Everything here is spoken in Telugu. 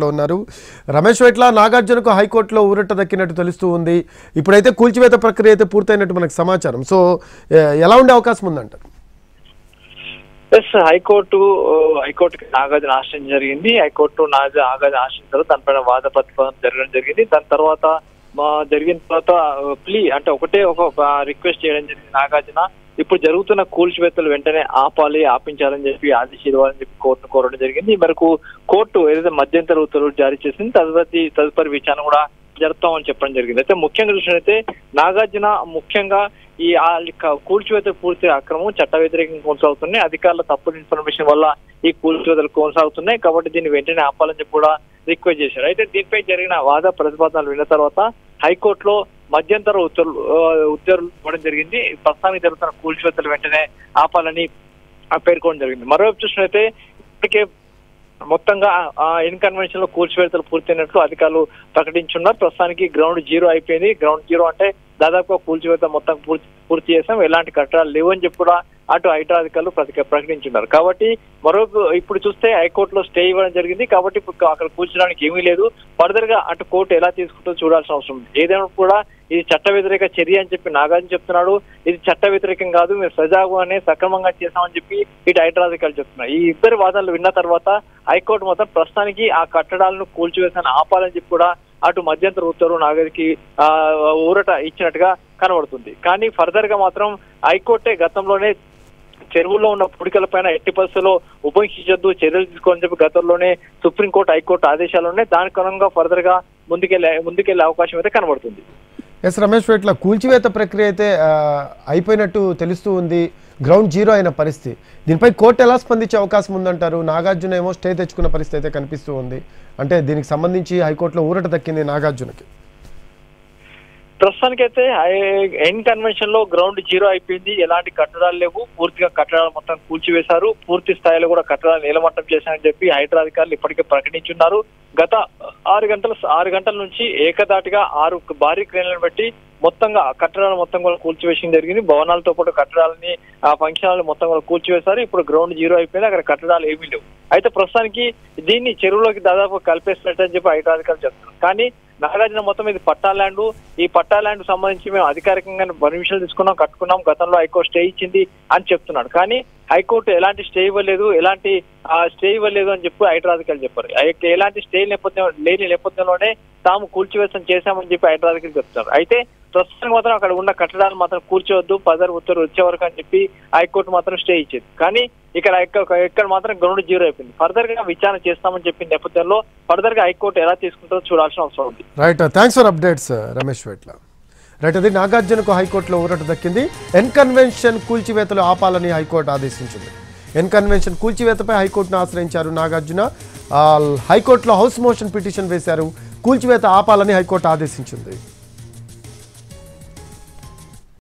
లో ఉన్నారు రమేష్ వెట్ల నాగార్జునకు హైకోర్టులో ఊరట దక్కినట్టు తెలుస్తూ ఉంది. ఇప్పుడైతే కూల్చివేత ప్రక్రియ అయితే పూర్తయినట్టు మనకు సమాచారం. సో ఎలా ఉండే అవకాశం ఉందంటారు? హైకోర్టుకి నాగార్జున ఆశ్రయం జరిగింది. హైకోర్టు నాగార్జున ఆశ్రయించారు. దానిపైన వాద ప్రతిపాదన జరగడం జరిగింది. దాని తర్వాత జరిగిన తర్వాత ప్లీ అంటే ఒక రిక్వెస్ట్ చేయడం జరిగింది. నాగార్జున ఇప్పుడు జరుగుతున్న కూల్చివేతలు వెంటనే ఆపించాలని చెప్పి ఆదేశించాలని చెప్పి కోర్టును కోరడం జరిగింది. ఈ మేరకు కోర్టు ఏదైతే మధ్యంతర ఉత్తర్వులు జారీ చేసింది తదుపరి విచారణ కూడా జరుపుతామని చెప్పడం జరిగింది. అయితే ముఖ్యంగా చూసినట్లయితే నాగార్జున ముఖ్యంగా ఈ కూల్చివేత పూర్తి అక్రమం చట్ట వ్యతిరేకంగా కొనసాగుతున్నాయి. అధికారుల తప్పుడు ఇన్ఫర్మేషన్ వల్ల ఈ కూల్చివేతలు కొనసాగుతున్నాయి కాబట్టి దీన్ని వెంటనే ఆపాలని చెప్పి కూడా రిక్వెస్ట్ చేశారు. అయితే దీనిపై జరిగిన వాద ప్రతిపాదనలు విన్న తర్వాత హైకోర్టులో మధ్యంతర ఉత్తర్వులు ఇవ్వడం జరిగింది. ప్రస్తుతానికి జరుగుతున్న కూల్చివేతలు వెంటనే ఆపాలని పేర్కొనడం జరిగింది. మరోవైపు చూసినట్లయితే ఇప్పటికే మొత్తంగా ఇన్కన్వెన్షన్ లో కూల్చివేతలు పూర్తయినట్లు అధికారులు ప్రకటించున్నారు. ప్రస్తుతానికి గ్రౌండ్ జీరో అయిపోయింది. గ్రౌండ్ జీరో అంటే దాదాపుగా కూల్చివేత మొత్తం పూర్తి చేసాం, ఎలాంటి కట్టడాలు లేవని చెప్పి కూడా అటు హైడ్రా అధికారులు ప్రకటించున్నారు. కాబట్టి ఇప్పుడు చూస్తే హైకోర్టులో స్టే ఇవ్వడం జరిగింది. కాబట్టి ఇప్పుడు అక్కడ కూల్చడానికి ఏమీ లేదు. ఫర్దర్ గా అటు కోర్టు ఎలా తీసుకుంటుందో చూడాల్సిన అవసరం ఉంది. ఏదైనా కూడా ఇది చట్ట వ్యతిరేక చర్య అని చెప్పి నాగార్జున చెప్తున్నాడు. ఇది చట్ట వ్యతిరేకం కాదు, మేము సజావుగానే సక్రమంగా చేశామని చెప్పి ఇటు హైడ్రా అధికారులు చెప్తున్నారు. ఈ ఇద్దరు వాదనలు విన్న తర్వాత హైకోర్టు మొత్తం ప్రస్తుతానికి ఆ కట్టడాలను కూల్చివేసాన్ని ఆపాలని చెప్పి కూడా అటు మధ్యంతర ఉత్తర్వు నాగరికి ఊరట ఇచ్చినట్టుగా కనబడుతుంది. కానీ ఫర్దర్ గా మాత్రం హైకోర్టే గతంలోనే చెరువుల్లో ఉన్న పుడికలపైన ఎట్టి పరిస్థితుల్లో ఉపేక్షించొద్దు, చర్యలు తీసుకోవాలని చెప్పి గతంలోనే సుప్రీంకోర్టు హైకోర్టు ఆదేశాలు ఉన్నాయి. దానికి అనుగుణంగా ఫర్దర్ గా ముందుకెళ్లే అవకాశం అయితే కనబడుతుంది. ఎస్ రమేష్ వెట్ల కూల్చివేత ప్రక్రియ అయితే అయిపోయినట్టు తెలుస్తూ ఉంది. గ్రౌండ్ జీరో అయిన పరిస్థితి, దీనిపై కోర్టు ఎలా స్పందించే అవకాశం ఉందంటారు? నాగార్జున ఏమో స్టే తెచ్చుకున్న పరిస్థితి అయితే కనిపిస్తూ ఉంది. అంటే దీనికి సంబంధించి హైకోర్టులో ఊరట దక్కింది నాగార్జునకి. ప్రస్తుతానికైతే ఎన్ కన్వెన్షన్ లో గ్రౌండ్ జీరో అయిపోయింది. ఎలాంటి కట్టడాలు లేవు. పూర్తిగా కట్టడాలు మొత్తం కూల్చివేశారు. పూర్తి స్థాయిలో కూడా కట్టడాలు నీలమట్టం చేశారని చెప్పి హైడ్రా అధికారులు ఇప్పటికే ప్రకటించున్నారు. గత 6 గంటల నుంచి ఏకదాటిగా 6 భారీ క్రేన్లను పెట్టి మొత్తంగా కట్టడాలు మొత్తం కూడా కూల్చివేయడం జరిగింది. భవనాలతో పాటు కట్టడాలని ఫంక్షన్ హాల్ మొత్తం కూడా కూల్చివేశారు. ఇప్పుడు గ్రౌండ్ జీరో అయిపోయింది. అక్కడ కట్టడాలు ఏమీ లేవు. అయితే ప్రస్తుతానికి దీన్ని చెరువులోకి దాదాపు కలిపేసినట్టని చెప్పి హైడ్రా అధికారులు చెప్తున్నారు. కానీ నాగార్జున మొత్తం ఇది పట్టా ల్యాండ్. ఈ పట్టా ల్యాండ్ సంబంధించి మేము అధికారికంగా పర్మిషన్ తీసుకున్నాం, కట్టుకున్నాం, గతంలో హైకోర్టు స్టే ఇచ్చింది అని చెప్తున్నాడు. కానీ హైకోర్టు ఎలాంటి స్టే ఇవ్వలేదు అని చెప్పి హైడ్రా అధికారులు చెప్పారు. ఎలాంటి స్టే లేని నేపథ్యంలోనే తాము కూల్చివేతం చేశామని చెప్పి హైడ్రా అధికారులు చెప్తున్నారు. అయితే ప్రస్తుతం మాత్రం అక్కడ ఉన్న కట్టడాలు మాత్రం కూల్చోవద్దు, ఫర్దర్ ఉత్తర్వులు వచ్చే వరకు అని చెప్పి హైకోర్టు మాత్రం స్టే ఇచ్చేది. కానీ ఇక్కడ మాత్రం గ్రౌండ్ జీరో అయిపోయింది. ఫర్దర్ గా విచారణ చేస్తామని చెప్పిన నేపథ్యంలో ఫర్దర్ గా హైకోర్టు ఎలా తీసుకుంటుందో చూడాల్సిన అవసరం ఉంది. Right, thanks for updates Ramesh వెట్ల. Right, అది నాగార్జునకు హైకోర్టులో ఊరట దక్కింది. ఎన్ కన్వెన్షన్ కూల్చివేతలు ఆపాలని హైకోర్టు ఆదేశించింది. ఎన్ కన్వెన్షన్ కూల్చివేతపై హైకోర్టును ఆశ్రయించారు నాగార్జున. హైకోర్టులో హౌస్ మోషన్ పిటిషన్ వేశారు. కూల్చివేత ఆపాలని హైకోర్టు ఆదేశించింది.